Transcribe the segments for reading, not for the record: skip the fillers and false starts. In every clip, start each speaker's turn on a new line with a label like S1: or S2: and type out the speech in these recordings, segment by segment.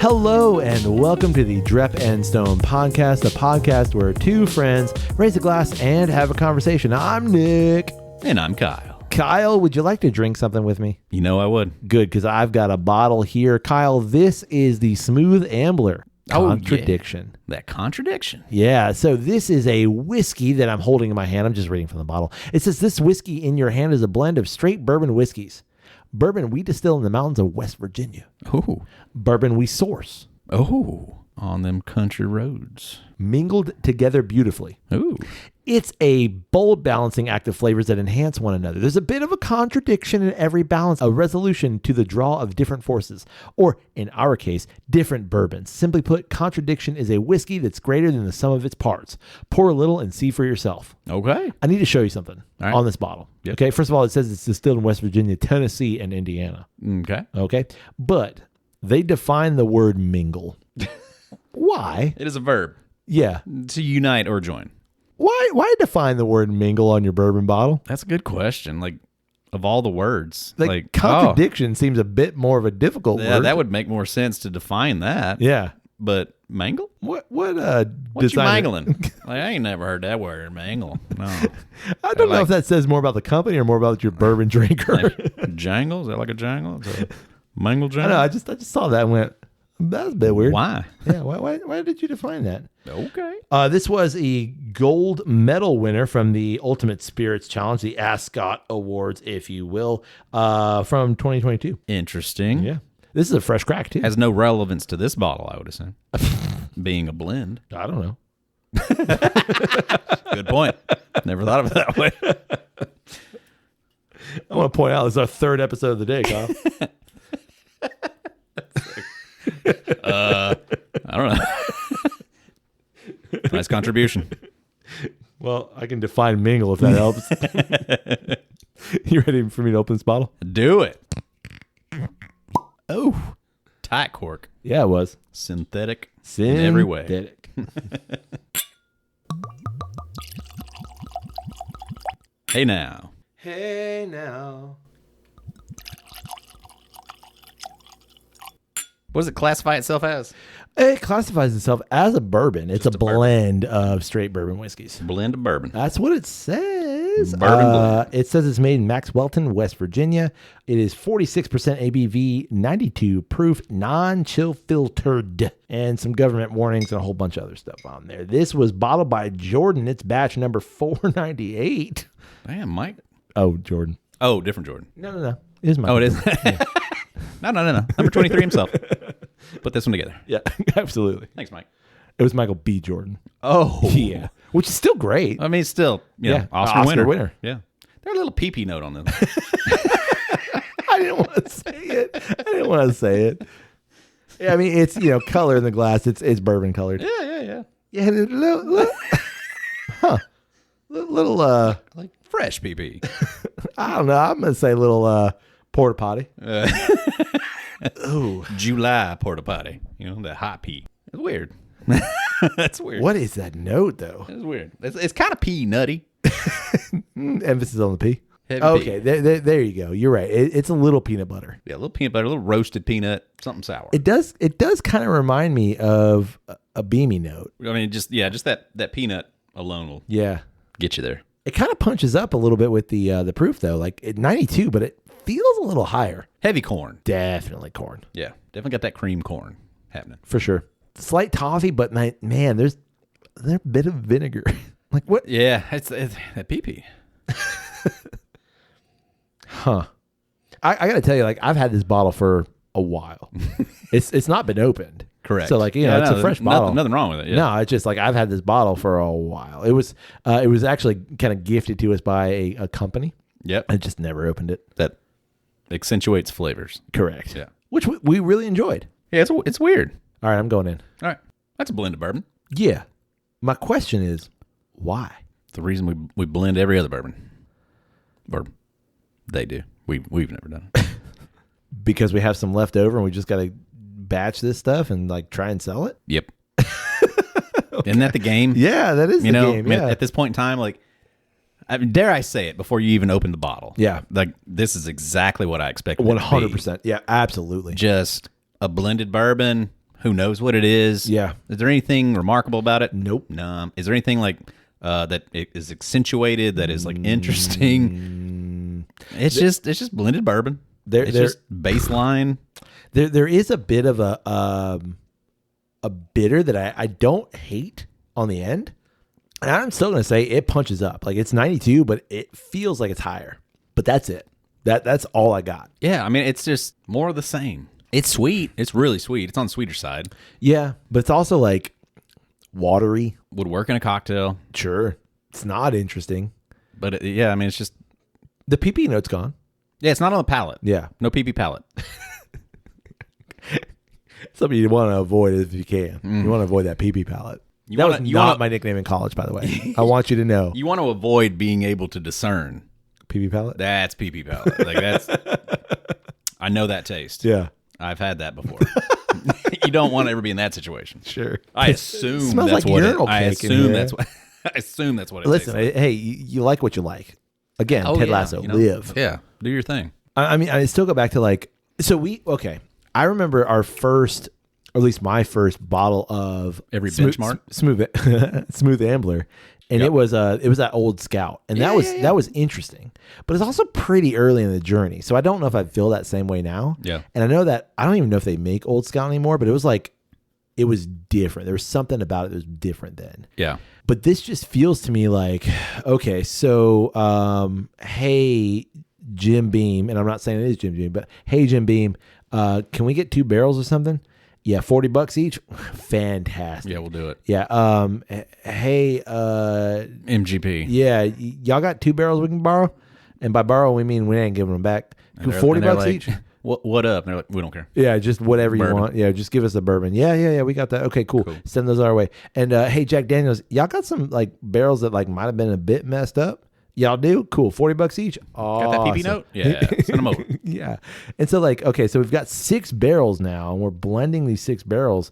S1: Hello and welcome to the Drep and Stone podcast, a podcast where two friends raise a glass and have a conversation. I'm Nick.
S2: And I'm Kyle.
S1: Kyle, would you like to drink something with me?
S2: You know I would.
S1: Good, because I've got a bottle here. Kyle, this is the Smooth Ambler Contradiction.
S2: Yeah. That contradiction.
S1: Yeah, so this is a whiskey that I'm holding in my hand. I'm just reading from the bottle. It says this whiskey in your hand is a blend of straight bourbon whiskeys. Bourbon we distill in the mountains of West Virginia.
S2: Ooh.
S1: Bourbon we source.
S2: Oh, on them country roads.
S1: Mingled together beautifully.
S2: Ooh.
S1: It's a bold balancing act of flavors that enhance one another. There's a bit of a contradiction in every balance, a resolution to the draw of different forces, or in our case, different bourbons. Simply put, contradiction is a whiskey that's greater than the sum of its parts. Pour a little and see for yourself.
S2: Okay.
S1: I need to show you something on this bottle.
S2: Yep.
S1: Okay, first of all, it says it's distilled in West Virginia, Tennessee, and Indiana.
S2: Okay.
S1: Okay, but they define the word mingle. Why?
S2: It is a verb.
S1: Yeah.
S2: To unite or join.
S1: Why define the word mingle on your bourbon bottle?
S2: That's a good question. Like, of all the words.
S1: Like contradiction seems a bit more of a difficult
S2: yeah,
S1: word.
S2: that would make more sense to define that.
S1: Yeah.
S2: But mangle?
S1: What
S2: you mangling? Like, I ain't never heard that word, mangle. No.
S1: I don't know if that says more about the company or more about your bourbon drinker.
S2: Like jangle? Is that like a jangle? Is that a mangle
S1: I
S2: jangle?
S1: know, I just saw that and went, that's a bit weird.
S2: Why?
S1: Yeah, why did you define that?
S2: Okay.
S1: This was a gold medal winner from the Ultimate Spirits Challenge, the Ascot Awards, if you will, from 2022.
S2: Interesting.
S1: Yeah. This is a fresh crack, too.
S2: Has no relevance to this bottle, I would assume. Being a blend.
S1: I don't know.
S2: Good point. Never thought of it that way.
S1: I want to point out this is our third episode of the day, Kyle.
S2: I don't know. Nice contribution.
S1: Well, I can define mingle if that helps. You ready for me to open this bottle?
S2: Do it. Oh, tight cork.
S1: Yeah, it was.
S2: Synthetic in every way. Hey now.
S1: Hey now.
S2: What does it classify itself as?
S1: It classifies itself as a bourbon. It's a blend of straight bourbon whiskeys.
S2: Blend of bourbon.
S1: That's what it says.
S2: Bourbon blend.
S1: It says it's made in Maxwellton, West Virginia. It is 46% ABV, 92 proof, non-chill filtered, and some government warnings and a whole bunch of other stuff on there. This was bottled by Jordan. It's batch number 498.
S2: Damn, Mike.
S1: Oh, Jordan.
S2: Oh, different Jordan.
S1: No. It is Mike.
S2: Oh, it is? Yeah. No. Number 23 himself. Put this one together.
S1: Yeah, absolutely.
S2: Thanks, Mike.
S1: It was Michael B. Jordan.
S2: Oh.
S1: Yeah. Which is still great.
S2: I mean, still, Oscar winner. Yeah. There's a little PeePee note on this.
S1: I didn't want to say it. Yeah, I mean, it's, color in the glass. It's bourbon colored.
S2: Yeah.
S1: Yeah, little,
S2: Like fresh PeePee.
S1: I don't know. I'm going to say little Porta-Potty.
S2: Ooh. July Porta-Potty. The hot pea. It's weird. That's weird.
S1: What is that note, though?
S2: It's weird. It's kind of pea nutty.
S1: Emphasis on the P.
S2: Heavy
S1: okay,
S2: pea.
S1: there you go. You're right. It's a little peanut butter.
S2: Yeah, a little peanut butter, a little roasted peanut, something sour.
S1: It does kind of remind me of a Beamy note.
S2: I mean, just that peanut alone will get you there.
S1: It kind of punches up a little bit with the proof, though. Like at 92, but it feels a little higher.
S2: Heavy corn.
S1: Definitely corn.
S2: Yeah, definitely got that cream corn happening.
S1: For sure. Slight toffee, but man, there's a bit of vinegar. Like what?
S2: Yeah, it's that PeePee.
S1: Huh. I got to tell you, like, I've had this bottle for a while. It's not been opened.
S2: Correct.
S1: So, like, it's a fresh bottle.
S2: Nothing wrong with it. Yeah.
S1: No, it's just like I've had this bottle for a while. It was actually kind of gifted to us by a company.
S2: Yep.
S1: I just never opened it.
S2: That accentuates flavors.
S1: Correct.
S2: Yeah.
S1: Which we really enjoyed.
S2: Yeah, it's weird.
S1: All right, I'm going in.
S2: All right. That's a blend of bourbon.
S1: Yeah. My question is, why?
S2: It's the reason we blend every other bourbon. Or they do. We've never done it.
S1: Because we have some left over and we just got to batch this stuff and like try and sell it?
S2: Yep. Okay. Isn't that the game?
S1: Yeah, that is the game. Yeah.
S2: At this point in time, like, dare I say it before you even open the bottle?
S1: Yeah.
S2: Like, this is exactly what I expected.
S1: 100%. Yeah, absolutely.
S2: Just a blended bourbon, who knows what it is?
S1: Yeah.
S2: Is there anything remarkable about it?
S1: Nope.
S2: No. Is there anything like that it is accentuated, that is like interesting? It's just blended bourbon. It's just baseline.
S1: There is a bit of a bitter that I don't hate on the end. And I'm still going to say it punches up. Like it's 92, but it feels like it's higher. But that's it. That's all I got.
S2: Yeah, I mean, it's just more of the same. It's sweet. It's really sweet. It's on the sweeter side.
S1: Yeah, but it's also like watery.
S2: Would work in a cocktail.
S1: Sure. It's not interesting.
S2: But yeah, I mean, it's just...
S1: The PeePee note's gone.
S2: Yeah, it's not on the palate.
S1: Yeah.
S2: No PeePee palate.
S1: Something you want to avoid if you can. You want to avoid that PeePee palate. That was not my nickname in college, by the way. I want you to know.
S2: You want to avoid being able to discern.
S1: PeePee palate?
S2: That's PeePee palate. Like that's... I know that taste.
S1: Yeah.
S2: I've had that before. You don't want to ever be in that situation.
S1: Sure.
S2: I assume
S1: it smells
S2: that's
S1: like
S2: what
S1: urinal
S2: I
S1: cake in
S2: assume
S1: here.
S2: that's what. I assume that's what it
S1: Listen,
S2: tastes like.
S1: hey, you like what you like. Again, Ted Lasso, live.
S2: Yeah, do your thing.
S1: I mean, I still go back to like, I remember our first, or at least my first bottle of
S2: Every benchmark?
S1: smooth Ambler. And it was that Old Scout. And that was interesting. But it's also pretty early in the journey. So I don't know if I feel that same way now.
S2: Yeah.
S1: And I know that, I don't even know if they make Old Scout anymore, but it was like, it was different. There was something about it that was different then.
S2: Yeah.
S1: But this just feels to me like, okay, so, hey, Jim Beam, and I'm not saying it is Jim Beam, but hey, Jim Beam, can we get 2 barrels or something? Yeah, $40 each. Fantastic.
S2: Yeah, we'll do it.
S1: Yeah. Hey.
S2: MGP.
S1: Yeah, y'all got 2 barrels we can borrow, and by borrow we mean we ain't giving them back. $40
S2: like,
S1: each.
S2: What up? And they're like, we don't care.
S1: Yeah, just whatever
S2: bourbon.
S1: you want. Yeah, just give us a bourbon. Yeah, we got that. Okay, cool. Send those our way. And hey, Jack Daniels, y'all got some like barrels that like might have been a bit messed up. Y'all do? Cool. $40 each.
S2: Got that PeePee note? Yeah. Send them over.
S1: Yeah. And so like, okay, so we've got 6 barrels now, and we're blending these 6 barrels,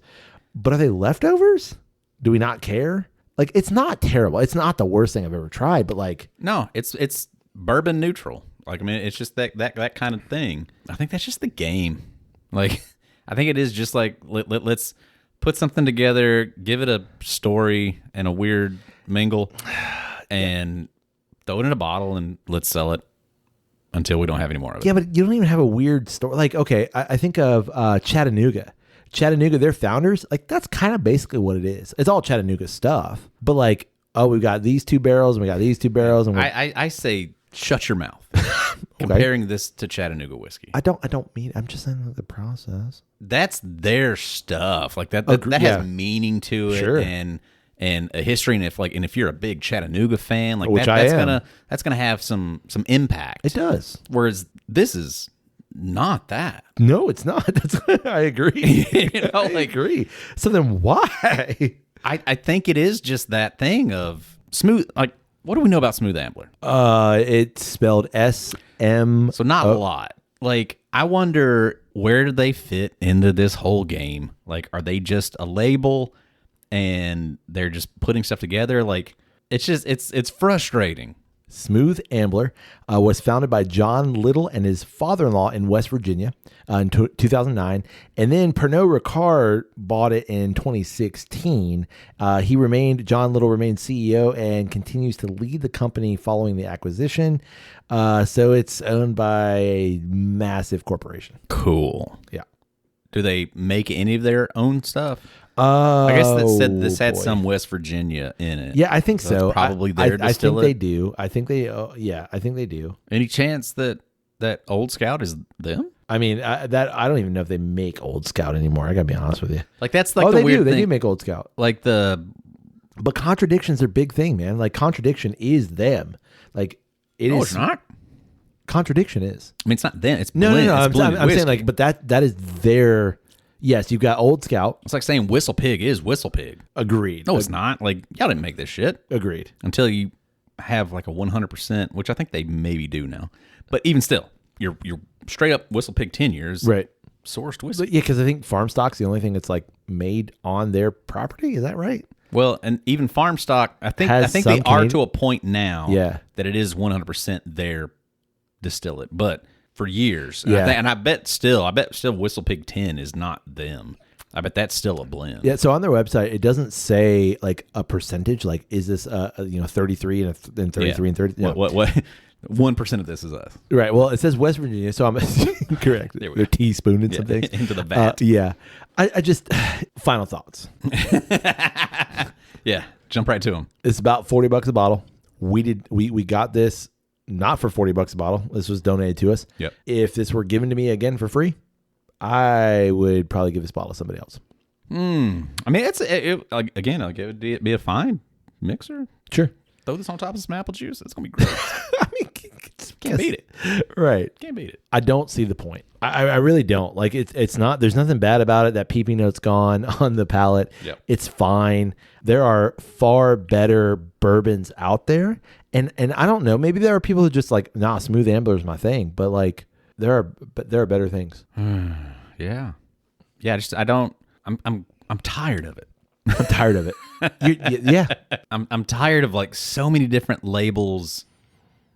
S1: but are they leftovers? Do we not care? Like, it's not terrible. It's not the worst thing I've ever tried, but like,
S2: no, it's bourbon neutral. Like, I mean, it's just that kind of thing. I think that's just the game. Like, I think it is just like, let's put something together, give it a story and a weird mingle, and throw it in a bottle, and let's sell it until we don't have any more of it.
S1: Yeah, but you don't even have a weird story. Like, okay, I think of Chattanooga. Chattanooga, their founders, like, that's kind of basically what it is. It's all Chattanooga stuff. But like, oh, we've got these 2 barrels, and we got these 2 barrels. And
S2: I say shut your mouth. Comparing this to Chattanooga whiskey.
S1: I'm just saying the process.
S2: That's their stuff. Like that has meaning to it.
S1: Sure.
S2: And a history, and if you're a big Chattanooga fan, like
S1: Which
S2: that's
S1: I am.
S2: that's gonna have some impact.
S1: It does.
S2: Whereas this is not that.
S1: No, it's not. I agree.
S2: I
S1: agree. So then why?
S2: I think it is just that thing of smooth. Like, what do we know about Smooth Ambler?
S1: It's spelled SM.
S2: So not a lot. Like, I wonder, where do they fit into this whole game? Like, are they just a label and they're just putting stuff together? Like, it's frustrating.
S1: Smooth Ambler was founded by John Little and his father-in-law in West Virginia in 2009. And then Pernod Ricard bought it in 2016. John Little remained CEO and continues to lead the company following the acquisition. So it's owned by a massive corporation.
S2: Cool.
S1: Yeah.
S2: Do they make any of their own stuff? I guess this had some West Virginia in it.
S1: Yeah, I think so.
S2: It's probably their
S1: I think
S2: distillate.
S1: they do. I think they do.
S2: Any chance that Old Scout is them?
S1: I mean, I don't even know if they make Old Scout anymore. I gotta be honest with you.
S2: Like, that's like
S1: they
S2: weird
S1: do.
S2: thing.
S1: They do make Old Scout.
S2: Like
S1: but contradiction's their big thing, man. Like, contradiction is them. Like, it is.
S2: It's not.
S1: Contradiction is.
S2: I mean, it's not them. It's
S1: No. I'm
S2: whiskey.
S1: saying like, but that is their. Yes, you've got Old Scout.
S2: It's like saying Whistle Pig is Whistle Pig.
S1: Agreed.
S2: No, it's not. Like, y'all didn't make this shit.
S1: Agreed.
S2: Until you have like a 100%, which I think they maybe do now. But even still, you're straight up Whistle Pig 10 years.
S1: Right.
S2: Sourced whiskey.
S1: But yeah, because I think farm stock's the only thing that's like made on their property. Is that right?
S2: Well, and even farm stock, I think they are to a point now.
S1: Yeah.
S2: That it is 100% their distillate. But for years,
S1: yeah.
S2: I bet still Whistle Pig 10 is not them. I bet that's still a blend.
S1: Yeah, so on their website, it doesn't say like a percentage. Like, is this 33 and 33 and 30? No.
S2: What? 1% of this is us.
S1: Right. Well, it says West Virginia, so I'm correct. They're teaspooning some things
S2: into the vat.
S1: Yeah. I just final thoughts.
S2: Yeah, jump right to them.
S1: It's about $40 a bottle. We got this not for $40 a bottle. This was donated to us.
S2: Yep.
S1: If this were given to me again for free, I would probably give this bottle to somebody else.
S2: I mean, it would be a fine mixer.
S1: Sure.
S2: Throw this on top of some apple juice. It's gonna be great.
S1: I mean,
S2: Can't beat it.
S1: Right.
S2: Can't beat it.
S1: I don't see the point. I really don't. Like, it's not, there's nothing bad about it. That PeePee note's gone on the palate.
S2: Yep.
S1: It's fine. There are far better bourbons out there. And I don't know, maybe there are people who just like, nah, Smooth Ambler is my thing, but like there are better things.
S2: Yeah. I'm tired of it.
S1: I'm tired of it. Yeah.
S2: I'm tired of like so many different labels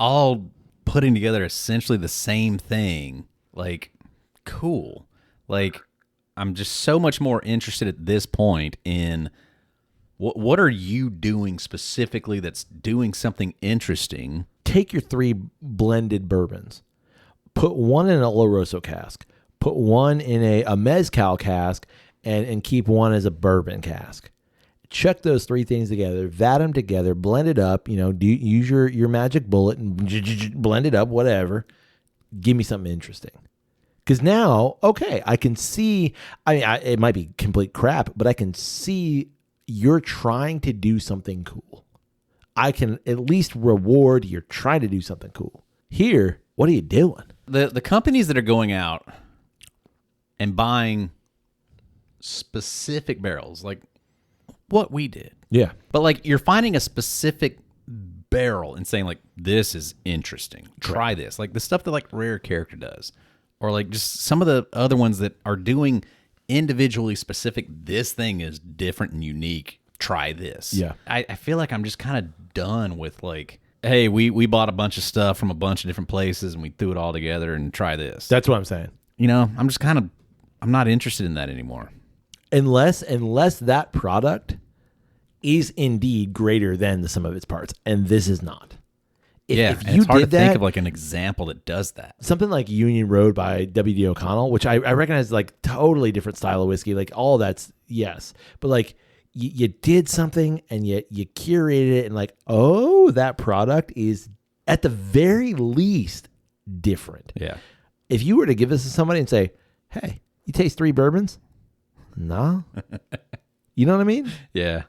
S2: all putting together essentially the same thing. Like, cool. Like, I'm just so much more interested at this point in what are you doing specifically that's doing something interesting?
S1: Take your 3 blended bourbons, put one in an Oloroso cask, put one in a mezcal cask, and keep one as a bourbon cask. Chuck those 3 things together, vat them together, blend it up, use your magic bullet and blend it up, whatever. Give me something interesting. Because now, okay, I can see, it might be complete crap, but I can see you're trying to do something cool. I can at least reward you're trying to do something cool. Here, what are you doing?
S2: The companies that are going out and buying specific barrels, like what we did.
S1: Yeah.
S2: But like, you're finding a specific barrel and saying like, this is interesting. Try this. Like the stuff that like Rare Character does, or like just some of the other ones that are doing individually specific. This thing is different and unique. Try this. Yeah. I feel like I'm just kind of done with like, hey, we bought a bunch of stuff from a bunch of different places and we threw it all together and try this.
S1: That's what I'm saying.
S2: I'm not interested in that anymore.
S1: Unless that product is indeed greater than the sum of its parts, and this is not. If you
S2: it's hard
S1: did
S2: to think of like an example that does that.
S1: Something like Union Road by W.D. O'Connell, which I recognize like totally different style of whiskey, like all that's yes, but like you did something and you curated it and like, oh, that product is at the very least different.
S2: Yeah.
S1: If you were to give this to somebody and say, hey, you taste 3 bourbons? No. You know what I mean?
S2: Yeah.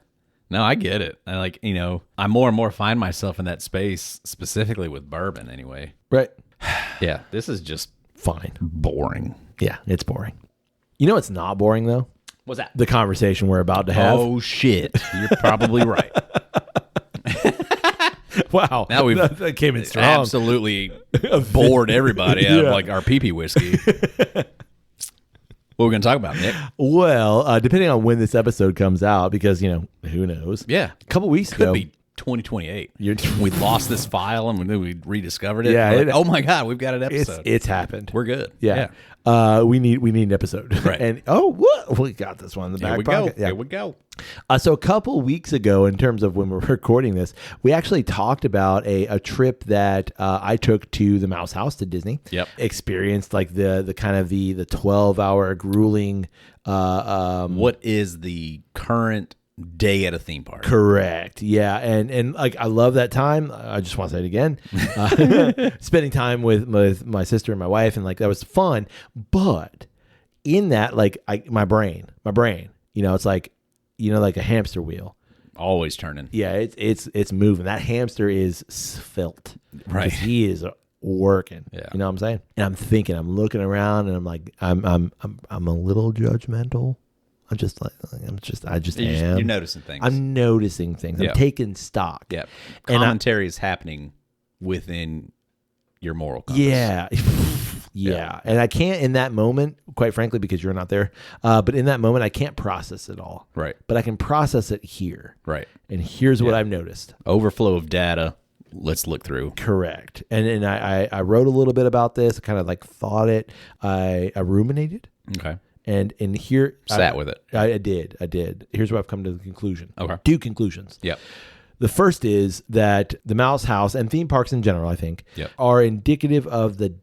S2: No, I get it. I like, I more and more find myself in that space, specifically with bourbon anyway.
S1: Right.
S2: Yeah. This is just
S1: fine.
S2: Boring.
S1: Yeah, it's boring. You know what's not boring, though?
S2: What's that?
S1: The conversation we're about to have.
S2: Oh, shit. You're probably right.
S1: Wow.
S2: Now
S1: that came in strong.
S2: Absolutely bored everybody out of like our PeePee whiskey. What are we going to talk about, Nick?
S1: Well, depending on when this episode comes out, because, who knows?
S2: Yeah.
S1: A couple weeks ago.
S2: Could be 2028. We lost this file and we rediscovered it.
S1: Yeah.
S2: Oh, my God, we've got an episode.
S1: It's happened.
S2: We're good.
S1: Yeah. We need an episode.
S2: Right.
S1: And, what? We got this one in the back pocket.
S2: Yeah. Here we go.
S1: So a couple weeks ago, in terms of when we're recording this, we actually talked about a trip that I took to the Mouse House to Disney.
S2: Yep.
S1: Experienced like the kind of the 12-hour grueling.
S2: What is the current day at a theme park?
S1: Correct. Yeah. And like, I love that time. I just want to say it again. Spending time with my sister and my wife, and like, that was fun. But in that, like, my brain, it's like, like a hamster wheel.
S2: Always turning.
S1: Yeah, it's moving. That hamster is svelte.
S2: Right.
S1: He is working.
S2: Yeah.
S1: You know what I'm saying? And I'm thinking, I'm looking around, and I'm like, I'm a little judgmental. I just am.
S2: You're noticing things.
S1: I'm noticing things. I'm taking stock.
S2: Yeah. Commentary is happening within your moral compass.
S1: Yeah. Yeah. And I can't in that moment, quite frankly, because you're not there. But in that moment, I can't process it all.
S2: Right.
S1: But I can process it here.
S2: Right.
S1: And here's what I've noticed.
S2: Overflow of data. Let's look through.
S1: Correct. And I wrote a little bit about this. I kind of like thought it. I ruminated.
S2: Okay.
S1: And here
S2: Sat with it.
S1: I did. Here's where I've come to the conclusion.
S2: Okay.
S1: 2 conclusions.
S2: Yep.
S1: The first is that the Mouse House and theme parks in general, I think,
S2: Yep.
S1: are indicative of the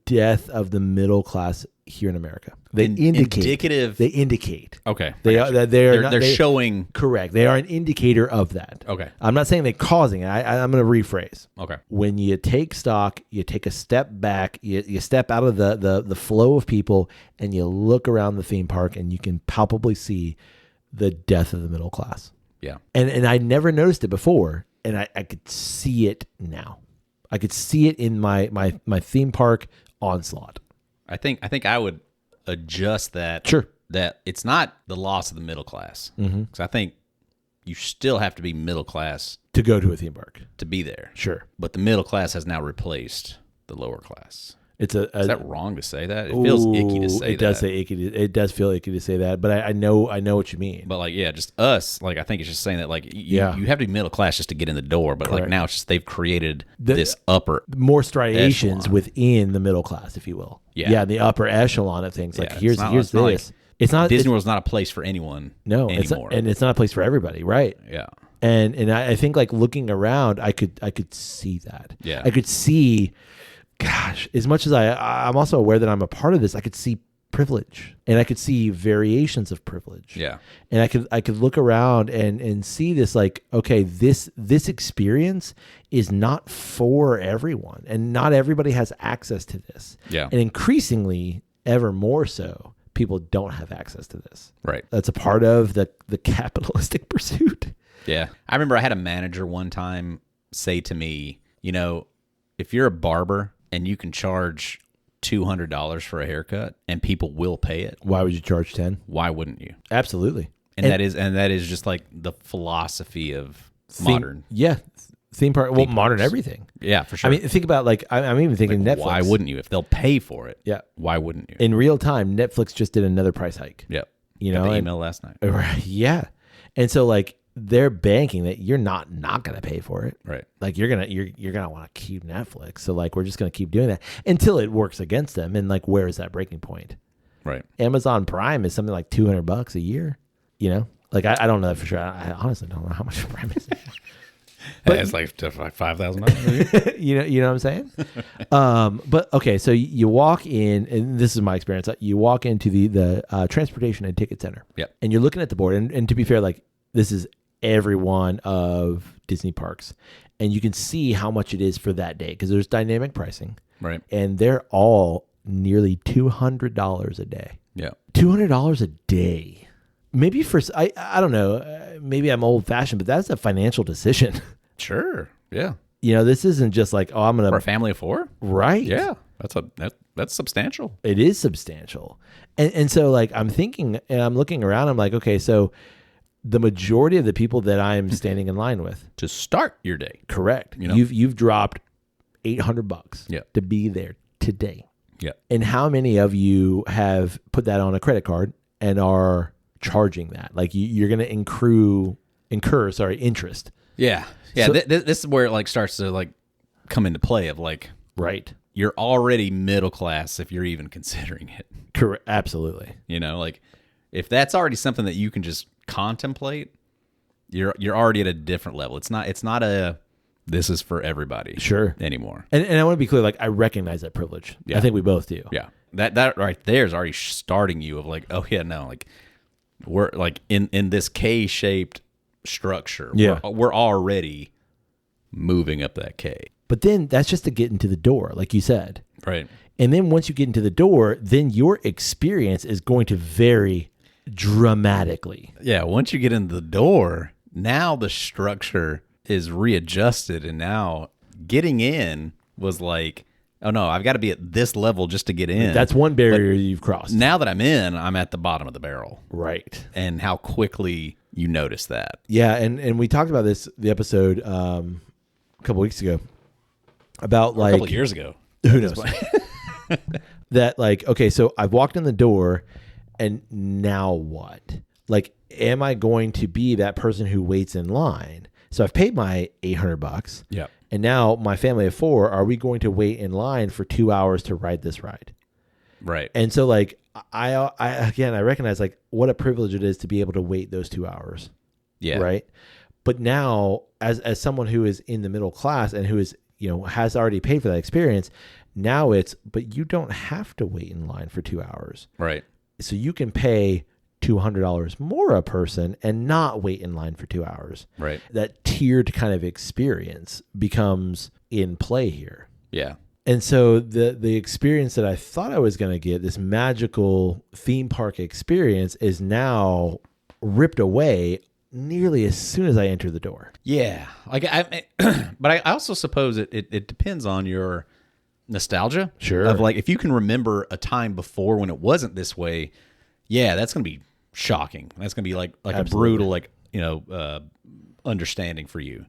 S1: death of the middle class here in America. They
S2: indicative.
S1: They indicate.
S2: Okay.
S1: They're
S2: showing.
S1: Correct. They are an indicator of that.
S2: Okay.
S1: I'm not saying they're causing it. I'm going to rephrase.
S2: Okay.
S1: When you take stock, you take a step back, you step out of the flow of people, and you look around the theme park, and you can palpably see the death of the middle class.
S2: Yeah.
S1: And I never noticed it before, and I could see it now. I could see it in my theme park onslaught.
S2: I think I would adjust that.
S1: Sure.
S2: That it's not the loss of the middle class. Because I think you still have to be middle class
S1: To go to a theme park.
S2: to be there.
S1: Sure.
S2: But the middle class has now replaced the lower class.
S1: Is
S2: that wrong to say that? It feels icky to say that.
S1: It does say icky. It does feel icky to say that, but I know what you mean.
S2: But just us. I think it's just saying that you have to be middle class just to get in the door. But
S1: Correct.
S2: now it's just they've created this upper
S1: More striations
S2: echelon.
S1: within the middle class, if you will.
S2: Yeah.
S1: The upper echelon of things. Like here's
S2: not
S1: this.
S2: like
S1: It's not
S2: Disney World's not a place for anyone.
S1: No,
S2: anymore.
S1: it's not a place for everybody, right?
S2: Yeah.
S1: And I think looking around, I could see that.
S2: Yeah.
S1: I could see. Gosh, as much as I'm also aware that I'm a part of this, I could see privilege, and I could see variations of privilege.
S2: Yeah.
S1: And I could look around and see this okay, this experience is not for everyone, and not everybody has access to this.
S2: Yeah.
S1: And increasingly, ever more so, people don't have access to this.
S2: Right.
S1: That's a part of the capitalistic pursuit.
S2: Yeah. I remember I had a manager one time say to me, if you're a barber and you can charge $200 for a haircut and people will pay it,
S1: Why would you charge 10?
S2: why wouldn't you?
S1: Absolutely.
S2: And that is just the philosophy of modern.
S1: Yeah. Theme park. Well, modern
S2: parks.
S1: everything.
S2: Yeah, for sure.
S1: I mean, think about I'm even thinking Netflix.
S2: Why wouldn't you? If they'll pay for it,
S1: Yeah.
S2: why wouldn't you?
S1: In real time, Netflix just did another price hike.
S2: Yeah.
S1: You
S2: Got
S1: know,
S2: the
S1: and-
S2: email last night.
S1: Right. Yeah. And so they're banking that you're not going to pay for it.
S2: Right.
S1: You're going to want to keep Netflix. So we're just going to keep doing that until it works against them. And where is that breaking point?
S2: Right.
S1: Amazon Prime is something like $200 a year. I don't know that for sure. I honestly don't know how much Prime is.
S2: But it's like $5,000.
S1: you know what I'm saying? But okay, so you walk in, and this is my experience. You walk into the transportation and ticket center.
S2: Yep.
S1: And you're looking at the board, and to be fair, this is every one of Disney parks, and you can see how much it is for that day because there's dynamic pricing.
S2: Right.
S1: And they're all nearly $200 a day.
S2: Yeah.
S1: $200 a day. Maybe I don't know. Maybe I'm old fashioned, but that's a financial decision.
S2: Sure. Yeah.
S1: This isn't just I'm gonna
S2: For a family of 4.
S1: right.
S2: Yeah. That's substantial.
S1: It is substantial, and so I'm thinking and I'm looking around. I'm like, okay, so the majority of the people that I'm standing in line with
S2: To start your day.
S1: correct. You've dropped $800
S2: Yeah.
S1: to be there today.
S2: Yeah.
S1: And how many of you have put that on a credit card and are charging that? You're going to incur interest.
S2: Yeah. Yeah.
S1: So-
S2: This is where it starts to come into play of
S1: Right.
S2: you're already middle class if you're even considering it.
S1: Correct. Absolutely.
S2: If that's already something that you can just contemplate, you're already at a different level. It's not a this is for everybody
S1: Sure.
S2: anymore.
S1: And I want to be clear, I recognize that privilege.
S2: Yeah.
S1: I think we both do.
S2: Yeah. That right there is already starting you of oh yeah, no, we're in this K-shaped structure.
S1: Yeah.
S2: We're already moving up that K.
S1: But then that's just to get into the door, like you said.
S2: Right.
S1: And then once you get into the door, then your experience is going to vary dramatically.
S2: Yeah, once you get in the door, now the structure is readjusted, and now getting in was oh no, I've got to be at this level just to get in.
S1: That's one barrier you've crossed.
S2: Now that I'm in, I'm at the bottom of the barrel.
S1: Right.
S2: And how quickly you notice that.
S1: Yeah, and we talked about the episode a couple weeks ago about
S2: A couple of years ago.
S1: who knows that okay, so I've walked in the door, and now what? Am I going to be that person who waits in line? So I've paid my $800.
S2: Yeah.
S1: And now my family of 4, are we going to wait in line for 2 hours to ride this ride?
S2: Right.
S1: And so like I recognize like what a privilege it is to be able to wait those 2 hours.
S2: Yeah.
S1: Right. But now as someone who is in the middle class and who is, has already paid for that experience, now but you don't have to wait in line for 2 hours.
S2: Right.
S1: So you can pay $200 more a person and not wait in line for 2 hours.
S2: Right.
S1: That tiered kind of experience becomes in play here.
S2: Yeah.
S1: And so the experience that I thought I was going to get, this magical theme park experience, is now ripped away nearly as soon as I enter the door.
S2: Yeah. Like but I also suppose it depends on your nostalgia.
S1: Sure.
S2: Of like, if you can remember a time before when it wasn't this way, yeah, that's going to be shocking. That's going to be like a brutal, understanding for you.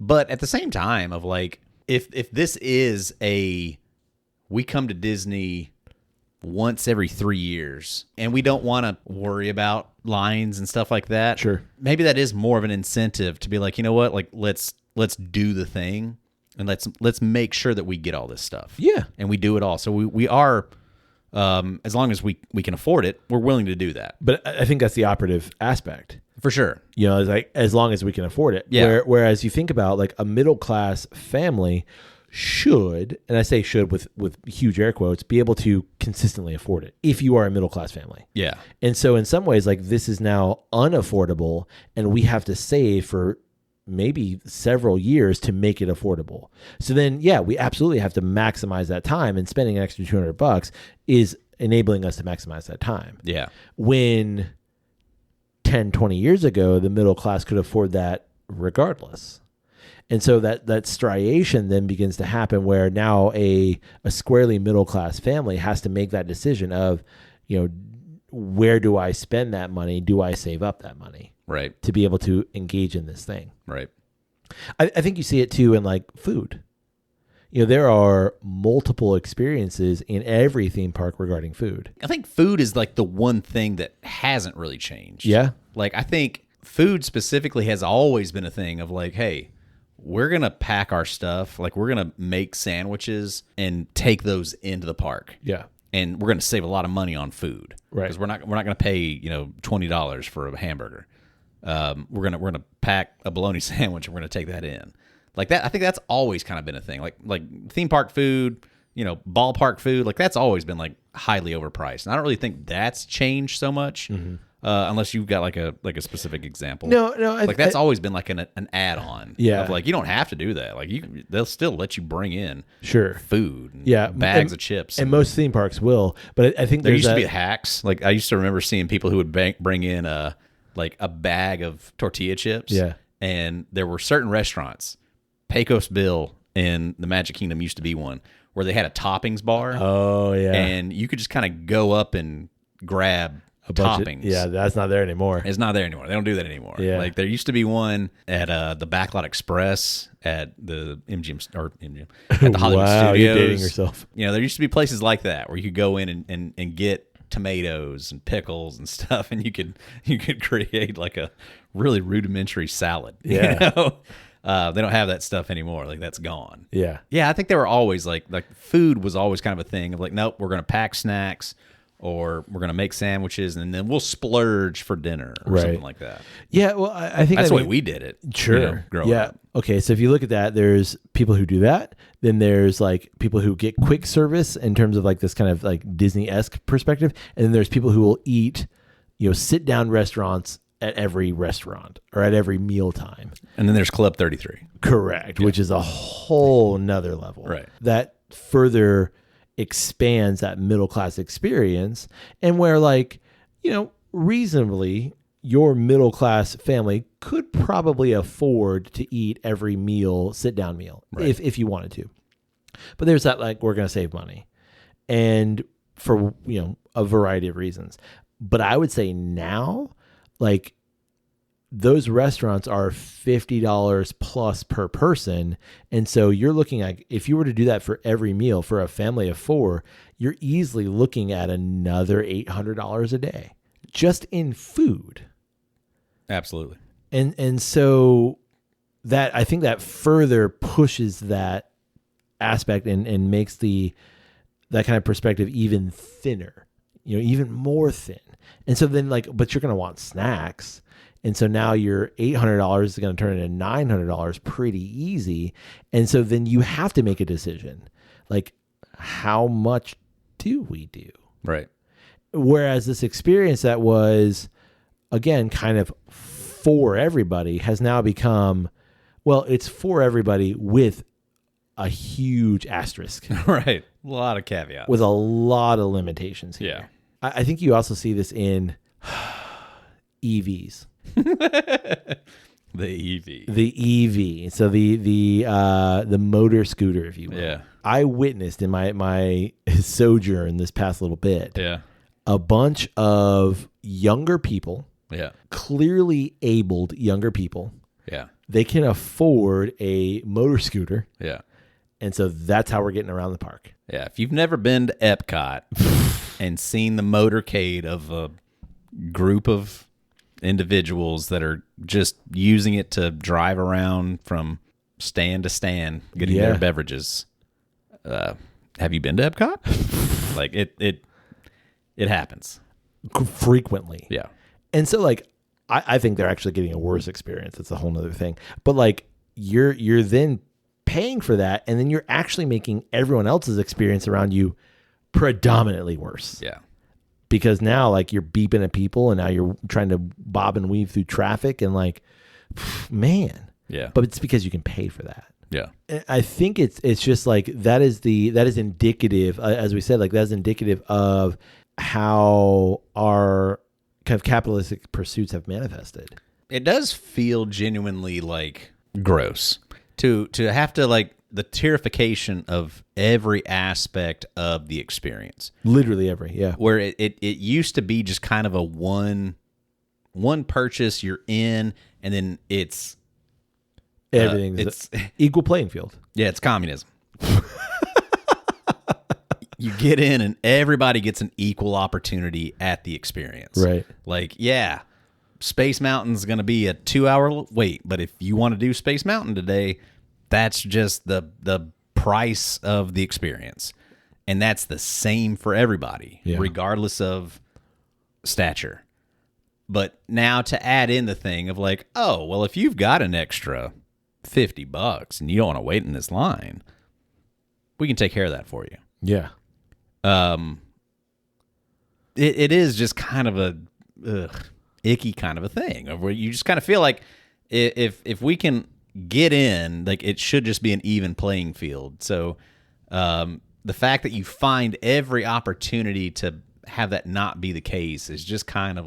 S2: But at the same time of like, if this is we come to Disney once every 3 years and we don't want to worry about lines and stuff like that.
S1: Sure.
S2: Maybe that is more of an incentive to be like, you know what, like let's do the thing and let's make sure that we get all this stuff.
S1: Yeah.
S2: And we do it all. So we are, as long as we can afford it, we're willing to do that.
S1: But I think that's the operative aspect.
S2: For sure.
S1: It's like as long as we can afford it.
S2: Yeah.
S1: Whereas you think about like a middle class family should, and I say should with huge air quotes, be able to consistently afford it if you are a middle class family.
S2: Yeah.
S1: And so in some ways, like this is now unaffordable and we have to save for maybe several years to make it affordable. So then, yeah, we absolutely have to maximize that time, and spending an extra $200 is enabling us to maximize that time.
S2: Yeah.
S1: When 10, 20 years ago, the middle class could afford that regardless. And so that striation then begins to happen where now a squarely middle class family has to make that decision of, where do I spend that money? Do I save up that money?
S2: Right.
S1: To be able to engage in this thing.
S2: Right.
S1: I think you see it too in like food. There are multiple experiences in every theme park regarding food.
S2: I think food is like the one thing that hasn't really changed.
S1: Yeah.
S2: Like I think food specifically has always been a thing of like, hey, we're going to pack our stuff. Like we're going to make sandwiches and take those into the park.
S1: Yeah.
S2: And we're going to save a lot of money on food.
S1: Right.
S2: Because we're not going to pay, $20 for a hamburger. We're gonna pack a bologna sandwich and we're gonna take that in. Like that, I think that's always kind of been a thing. Like theme park food, ballpark food, like that's always been like highly overpriced. And I don't really think that's changed so much, unless you've got like a specific example.
S1: No,
S2: that's always been like an add-on.
S1: Yeah,
S2: of like you don't have to do that. Like they'll still let you bring in food, and bags of chips,
S1: and most theme parks will. But I think
S2: there used to be hacks. Like I used to remember seeing people who would bring in a bag of tortilla chips.
S1: Yeah.
S2: And there were certain restaurants, Pecos Bill in the Magic Kingdom used to be one, where they had a toppings bar.
S1: Oh, yeah.
S2: And you could just kind of go up and grab toppings.
S1: Yeah, that's not there anymore.
S2: It's not there anymore. They don't do that anymore.
S1: Yeah.
S2: Like there used to be one at the Backlot Express at the MGM at the Hollywood
S1: wow,
S2: Studios.
S1: You're dating yourself.
S2: There used to be places like that where you could go in and get tomatoes and pickles and stuff, and you could create like a really rudimentary salad.
S1: Yeah.
S2: They don't have that stuff anymore. Like that's gone.
S1: Yeah.
S2: Yeah. I think they were always like food was always kind of a thing of like, nope, we're going to pack snacks or we're going to make sandwiches and then we'll splurge for dinner or something like that.
S1: Yeah. Well, I think
S2: that's the way we did it.
S1: Sure.
S2: Growing up.
S1: Okay. So if you look at that, there's people who do that. Then there's like people who get quick service in terms of like this kind of like Disney-esque perspective. And then there's people who will eat, sit down restaurants at every restaurant or at every mealtime.
S2: And then there's Club 33.
S1: Correct. Yeah. Which is a whole nother level.
S2: Right.
S1: That further expands that middle class experience, and where like, reasonably your middle class family could probably afford to eat every meal, sit down meal, if you wanted to. But there's that like, we're going to save money, and for, a variety of reasons. But I would say now, like, those restaurants are $50 plus per person. And so you're looking at, if you were to do that for every meal for a family of 4, you're easily looking at another $800 a day just in food.
S2: Absolutely.
S1: And so that, I think that further pushes that aspect and makes the that kind of perspective even thinner, even more thin. And so then but you're going to want snacks. And so now your $800 is going to turn into $900 pretty easy. And so then you have to make a decision. Like, how much do we do?
S2: Right.
S1: Whereas this experience that was, again, kind of for everybody has now become, well, it's for everybody with a huge asterisk.
S2: Right. A lot of caveats.
S1: With a lot of limitations here.
S2: Yeah.
S1: I think you also see this in EVs.
S2: The EV.
S1: The EV. So the motor scooter, if you will.
S2: Yeah.
S1: I witnessed in my sojourn this past little bit.
S2: Yeah.
S1: A bunch of younger people.
S2: Yeah.
S1: Clearly abled younger people.
S2: Yeah.
S1: They can afford a motor scooter.
S2: Yeah.
S1: And so that's how we're getting around the park.
S2: Yeah. If you've never been to Epcot and seen the motorcade of a group of individuals that are just using it to drive around from stand to stand, getting their beverages. Have you been to Epcot? Like it happens
S1: frequently.
S2: Yeah.
S1: And so I think they're actually getting a worse experience. That's a whole nother thing. But you're then paying for that, and then you're actually making everyone else's experience around you predominantly worse.
S2: Yeah.
S1: Because now you're beeping at people, and now you're trying to bob and weave through traffic, and man.
S2: Yeah.
S1: But it's because you can pay for that.
S2: Yeah.
S1: I think it's just that is indicative, as we said, that is indicative of how our kind of capitalistic pursuits have manifested.
S2: It does feel genuinely gross to have to the tierification of every aspect of the experience.
S1: Literally every, yeah.
S2: Where it used to be just kind of a one purchase, you're in, and then it's
S1: everything. It's equal playing field.
S2: Yeah, it's communism. You get in and everybody gets an equal opportunity at the experience.
S1: Right.
S2: Space Mountain's going to be a 2-hour wait, but if you want to do Space Mountain today, that's just the price of the experience. And that's the same for everybody, regardless of stature. But now to add in the thing of oh, well, if you've got an extra $50 and you don't want to wait in this line, we can take care of that for you.
S1: Yeah.
S2: It is just kind of a icky kind of a thing where you just kind of feel like if we can get in, it should just be an even playing field. So the fact that you find every opportunity to have that not be the case is just kind of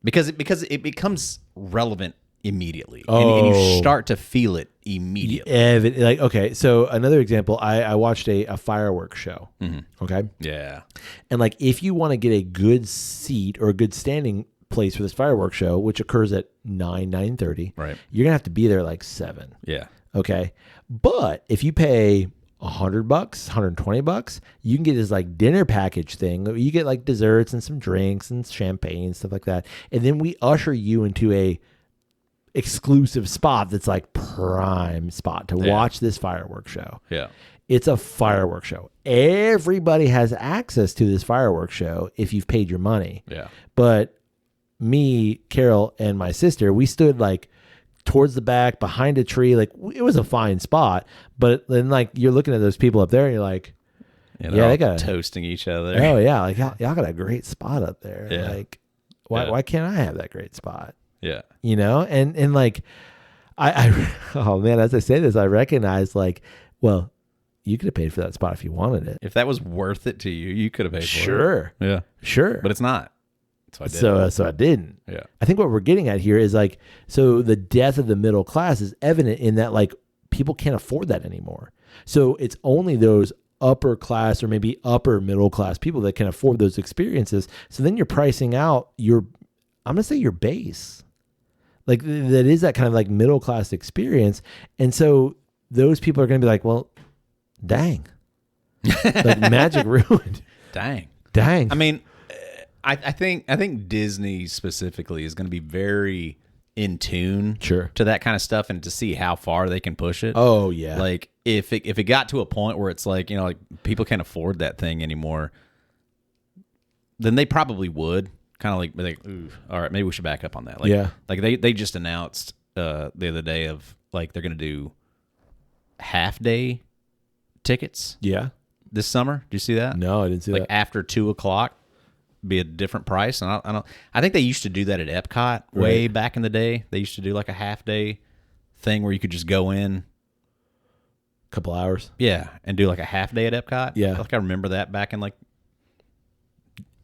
S2: because it becomes relevant immediately, and you start to feel it immediately.
S1: Okay, so another example, I watched a fireworks show. Mm-hmm. Okay,
S2: yeah,
S1: and if you want to get a good seat or a good standing place for this fireworks show, which occurs at 9:30,
S2: right,
S1: you're gonna have to be there 7.
S2: Yeah,
S1: okay, but if you pay $100, $120, you can get this dinner package thing. You get desserts and some drinks and champagne, stuff like that, and then we usher you into a exclusive spot that's prime spot to watch this fireworks show.
S2: Yeah.
S1: It's a fireworks show. Everybody has access to this fireworks show if you've paid your money.
S2: Yeah.
S1: But me, Carol, and my sister, we stood towards the back behind a tree. It was a fine spot, but then you're looking at those people up there and you're
S2: yeah, they got toasting each other.
S1: Oh yeah. Y'all got a great spot up there.
S2: Yeah.
S1: Why can't I have that great spot?
S2: Yeah.
S1: And I oh man, as I say this, I recognize well, you could have paid for that spot if you wanted it.
S2: If that was worth it to you, you could have paid for it.
S1: Sure.
S2: Yeah.
S1: Sure.
S2: But it's not. So I didn't.
S1: So I didn't.
S2: Yeah.
S1: I think what we're getting at here is so the death of the middle class is evident in that people can't afford that anymore. So it's only those upper class or maybe upper middle class people that can afford those experiences. So then you're pricing out I'm going to say your base. That is that kind of middle class experience. And so those people are going to be well, dang. Magic ruined.
S2: Dang.
S1: I
S2: mean, I think Disney specifically is going to be very in tune
S1: Sure.
S2: to that kind of stuff and to see how far they can push it.
S1: Oh yeah.
S2: Like if it got to a point where it's like, like people can't afford that thing anymore, then they probably would kind of like, ooh, all right, maybe we should back up on that. Like,
S1: Yeah.
S2: Like they just announced the other day of like they're going to do half day tickets
S1: Yeah.
S2: this summer. Do you see that?
S1: No, I didn't see
S2: Like
S1: that.
S2: after 2:00 be a different price. And I think they used to do that at Epcot way
S1: Right.
S2: back in the day. They used to do like a half day thing where you could just go in.
S1: Couple hours.
S2: Yeah, and do like a half day at Epcot.
S1: Yeah.
S2: Like I remember that back in like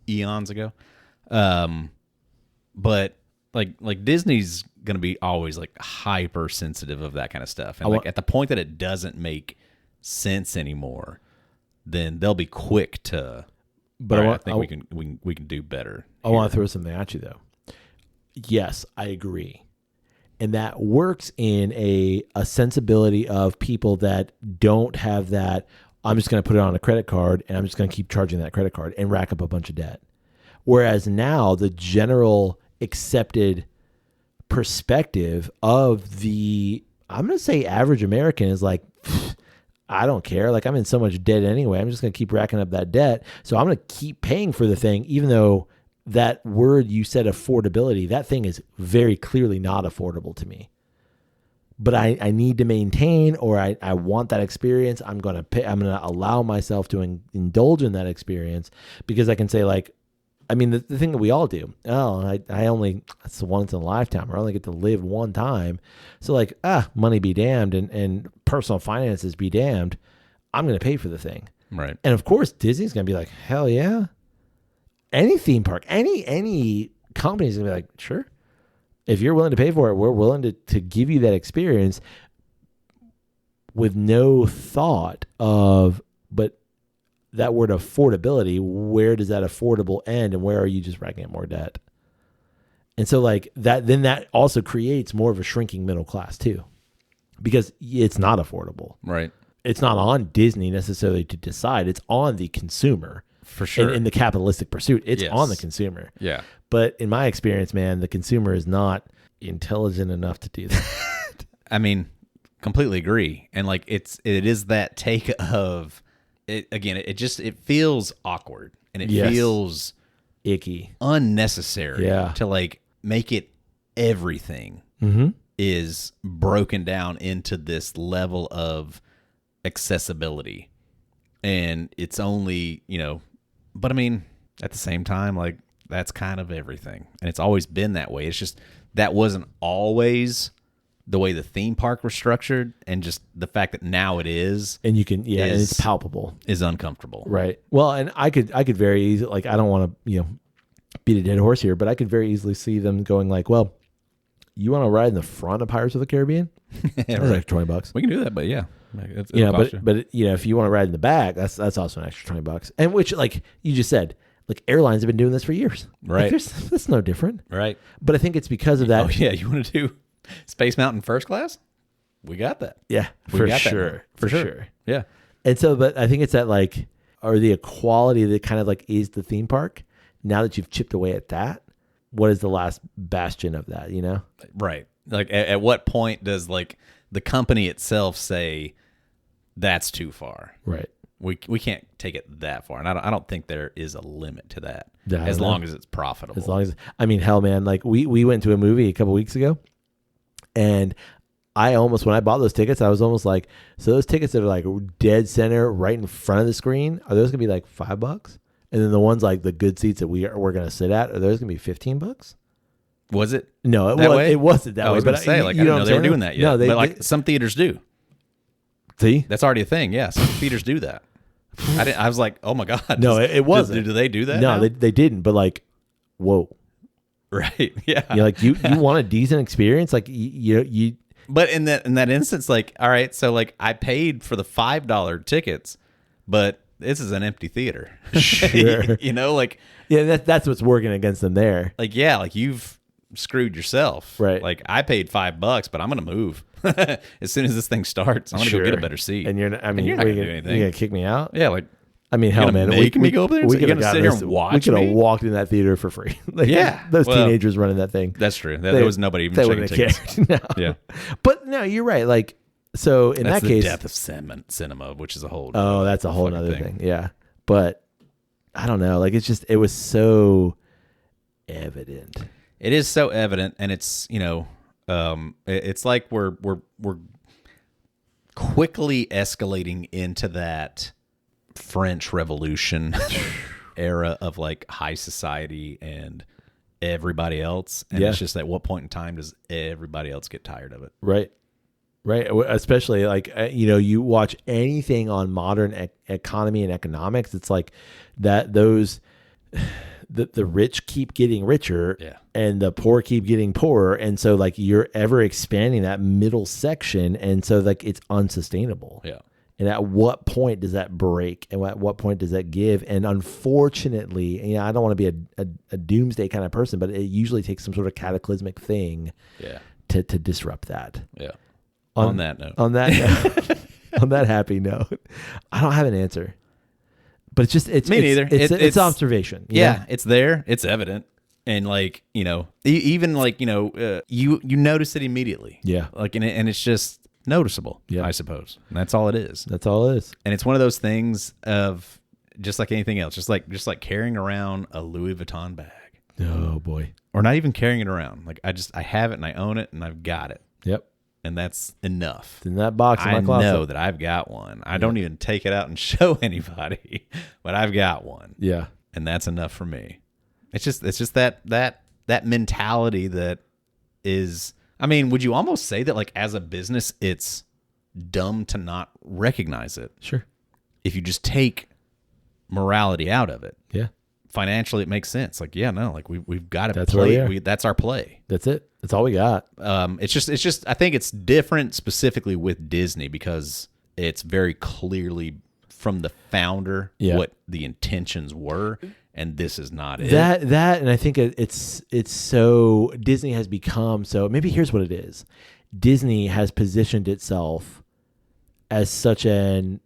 S2: eons ago. But like Disney's gonna be always like hyper sensitive of that kind of stuff. And like at the point that it doesn't make sense anymore, then they'll be quick to
S1: But
S2: I think we can do better.
S1: I want to throw something at you though. Yes, I agree. And that works in a sensibility of people that don't have that. I'm just going to put it on a credit card and I'm just going to keep charging that credit card and rack up a bunch of debt. Whereas now the general accepted perspective of the, I'm going to say average American is like, I don't care. Like I'm in so much debt anyway. I'm just going to keep racking up that debt. So I'm going to keep paying for the thing, even though that word you said, affordability, that thing is very clearly not affordable to me. But I need to maintain, or I want that experience. I'm going to pay. I'm going to allow myself to indulge in that experience because I can say like, I mean, the thing that we all do. Oh, I only, it's a once in a lifetime. I only get to live one time. So like, money be damned and personal finances be damned. I'm going to pay for the thing.
S2: Right.
S1: And of course, Disney's going to be like, hell yeah. Any theme park, any company's going to be like, sure. If you're willing to pay for it, we're willing to give you that experience with no thought of, but that word affordability, where does that affordable end and where are you just racking up more debt? And so like that, then that also creates more of a shrinking middle class too, because it's not affordable.
S2: Right.
S1: It's not on Disney necessarily to decide. It's on the consumer.
S2: For sure.
S1: In the capitalistic pursuit, it's
S2: Yes.
S1: on the consumer.
S2: Yeah.
S1: But in my experience, man, the consumer is not intelligent enough to do that.
S2: I mean, completely agree. And like it is that take of it again, it feels awkward and it
S1: Yes.
S2: feels
S1: Icky.
S2: unnecessary to like make it everything is broken down into this level of accessibility. And it's only, but I mean, at the same time, like that's kind of everything. And it's always been that way. It's just that wasn't always the way the theme park was structured. And just the fact that now it is.
S1: And you can, and it's palpable.
S2: Is uncomfortable.
S1: Right. Well, and I could very easily, like, I don't want to, beat a dead horse here, but I could very easily see them going like, well, you want to ride in the front of Pirates of the Caribbean? That's like $20.
S2: We can do that, but yeah.
S1: But if you want to ride in the back, that's also an extra $20. And which, like you just said, like airlines have been doing this for years,
S2: right?
S1: Like, that's no different,
S2: right?
S1: But I think it's because of that.
S2: Oh yeah, you want to do Space Mountain first class? We got that.
S1: Yeah, for sure.
S2: Yeah.
S1: And so, but I think it's that like, or the equality that kind of like is the theme park. Now that you've chipped away at that, what is the last bastion of that?
S2: Right. Like at what point does like the company itself say that's too far?
S1: Right.
S2: We can't take it that far, and I don't think there is a limit to that.
S1: Yeah,
S2: as long as it's profitable.
S1: As long as hell, man. Like we went to a movie a couple weeks ago, and I almost, when I bought those tickets, I was almost like, so those tickets that are like dead center, right in front of the screen, are those gonna be like $5? And then the ones like the good seats that we're gonna sit at, are those gonna be $15?
S2: Was it?
S1: No, it wasn't that way.
S2: I was gonna say, like, I didn't know they were doing that yet.
S1: No,
S2: but like some theaters do.
S1: See,
S2: that's already a thing. Yeah, some theaters do that. I was like, oh my god.
S1: No, it wasn't.
S2: Do they do that?
S1: No,
S2: now?
S1: they didn't. But like, whoa.
S2: Right. Yeah.
S1: You're like you want a decent experience, like you.
S2: But in that instance, like, all right, so like I paid for the $5 tickets, but this is an empty theater.
S1: Sure.
S2: Like,
S1: yeah, that's what's working against them there.
S2: Like, yeah, like you've screwed yourself.
S1: Right.
S2: Like I paid $5, but I'm gonna move as soon as this thing starts. I'm gonna go get a better seat.
S1: And you're not
S2: gonna do anything.
S1: You're gonna kick me out?
S2: Yeah, like
S1: I mean, hell, man,
S2: make me go over there and
S1: we
S2: say,
S1: could
S2: "You're
S1: have
S2: gonna sit here and watch
S1: We could have
S2: me?"
S1: walked in that theater for free. Like,
S2: Yeah.
S1: those
S2: Well,
S1: teenagers running that thing.
S2: That's true. There was nobody even
S1: They
S2: checking
S1: wouldn't have
S2: tickets.
S1: cared. No.
S2: Yeah.
S1: But no, you're right. Like, so in
S2: That's
S1: that
S2: the
S1: case,
S2: death of cinema, which is a whole.
S1: oh, that's a whole
S2: fucking
S1: other thing. Yeah, but I don't know. Like, it was so evident.
S2: It is so evident, and it's it's like we're quickly escalating into that French Revolution era of like high society and everybody else, and it's just at what point in time does everybody else get tired of it?
S1: Right. Especially like you watch anything on modern economy and economics, it's like that the rich keep getting richer, and the poor keep getting poorer, and so like you're ever expanding that middle section, and so like it's unsustainable.
S2: Yeah.
S1: And at what point does that break, and at what point does that give? And unfortunately, I don't want to be a doomsday kind of person, but it usually takes some sort of cataclysmic thing to disrupt that.
S2: Yeah. On that note.
S1: On that happy note, I don't have an answer. But it's
S2: me neither.
S1: It's observation.
S2: Yeah, it's there. It's evident, and like even like you notice it immediately. Yeah, like and it's just noticeable. Yeah, I suppose. And that's all it is.
S1: That's all it is.
S2: And it's one of those things of just like anything else, just like carrying around a Louis Vuitton bag.
S1: Oh boy,
S2: or not even carrying it around. Like I have it and I own it and I've got it.
S1: Yep.
S2: And that's enough.
S1: It's in that box in my closet.
S2: I know that I've got one. I don't even take it out and show anybody, but I've got one.
S1: Yeah.
S2: And that's enough for me. It's just that mentality that is, I mean, would you almost say that like as a business, it's dumb to not recognize it?
S1: Sure.
S2: If you just take morality out of it.
S1: Yeah.
S2: Financially, it makes sense. Like, yeah, no, like we've got to
S1: That's
S2: play. That's our play.
S1: That's it. That's all we got.
S2: It's just. I think it's different specifically with Disney because it's very clearly from the founder what the intentions were, and this is not it.
S1: That, and I think it's so Disney has become so. Maybe here's what it is: Disney has positioned itself as such an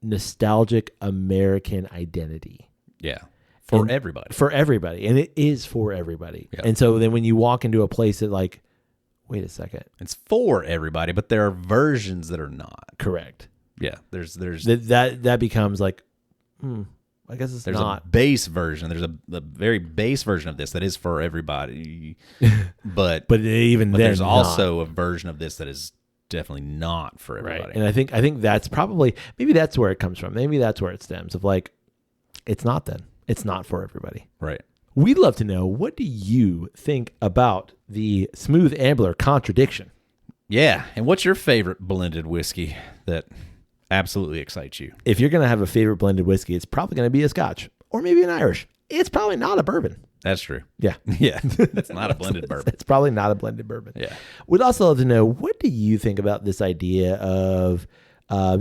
S1: nostalgic American identity.
S2: Yeah. For everybody.
S1: And it is for everybody.
S2: Yeah.
S1: And so then when you walk into a place that like, wait a second.
S2: It's for everybody, but there are versions that are not.
S1: Correct.
S2: Yeah. There's
S1: that becomes like, I guess it's
S2: there's
S1: not.
S2: A base version. There's a very base version of this that is for everybody. But there's also a version of this that is definitely not for everybody.
S1: Right. And I think that's probably, maybe that's where it comes from. Maybe that's where it stems of like, it's not then. It's not for everybody.
S2: Right.
S1: We'd love to know, what do you think about the Smooth Ambler Contradiction?
S2: Yeah. And what's your favorite blended whiskey that absolutely excites you?
S1: If you're going to have a favorite blended whiskey, it's probably going to be a Scotch or maybe an Irish. It's probably not a bourbon.
S2: That's true.
S1: Yeah.
S2: Yeah. That's not a blended bourbon.
S1: It's probably not a blended bourbon.
S2: Yeah.
S1: We'd also love to know, what do you think about this idea of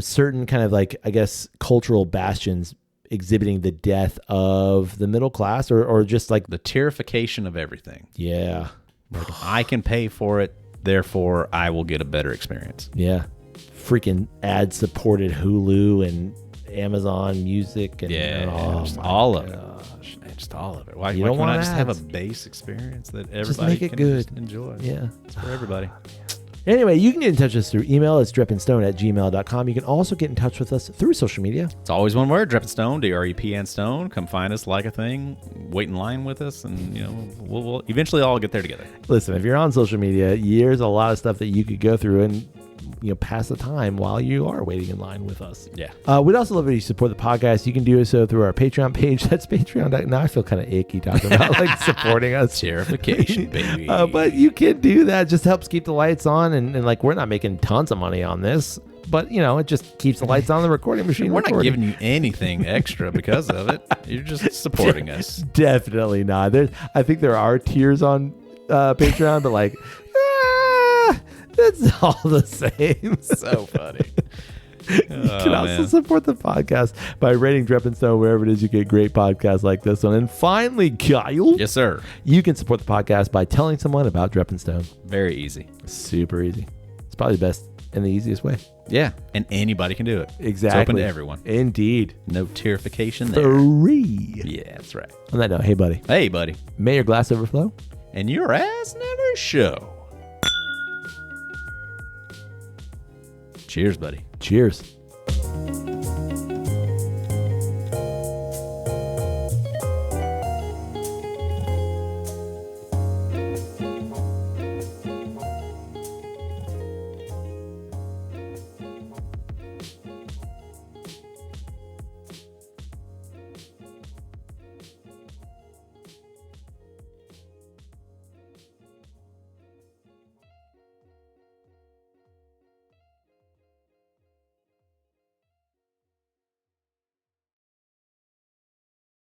S1: certain kind of like, I guess, cultural bastions exhibiting the death of the middle class or just like
S2: the tierification of everything.
S1: Yeah.
S2: Like I can pay for it, therefore I will get a better experience.
S1: Yeah. Freaking ad supported Hulu and Amazon Music and
S2: just all of it. Just all of it. Why can't I just have a base experience that everybody can just enjoy?
S1: Yeah.
S2: It's for everybody.
S1: Anyway, you can get in touch with us through email. It's drepandstone@gmail.com. You can also get in touch with us through social media.
S2: It's always one word, Drep and Stone, DREP and Stone. Come find us, like a thing, wait in line with us, and we'll eventually all get there together.
S1: Listen, if you're on social media, there's a lot of stuff that you could go through and pass the time while you are waiting in line with us.
S2: Yeah.
S1: We'd also love if you support the podcast. You can do so through our Patreon page. That's Patreon. Now I feel kind of icky talking about like supporting us.
S2: Tierification, baby.
S1: But you can do that. Just helps keep the lights on. And like, we're not making tons of money on this, but it just keeps the lights on the recording machine.
S2: We're not giving you anything extra because of it. You're just supporting us.
S1: Definitely not. I think there are tiers on Patreon, but like, it's all the same.
S2: So funny.
S1: You can also support the podcast by rating Drep and Stone wherever it is you get great podcasts like this one. And finally, Kyle.
S2: Yes, sir.
S1: You can support the podcast by telling someone about Drep and Stone.
S2: Very easy.
S1: Super easy. It's probably the best in the easiest way.
S2: Yeah, and anybody can do it.
S1: Exactly.
S2: It's open to everyone.
S1: Indeed.
S2: No tierification there.
S1: Free.
S2: Yeah, that's right.
S1: On that note, hey, buddy.
S2: Hey, buddy.
S1: May your glass overflow.
S2: And your ass never show. Cheers, buddy.
S1: Cheers.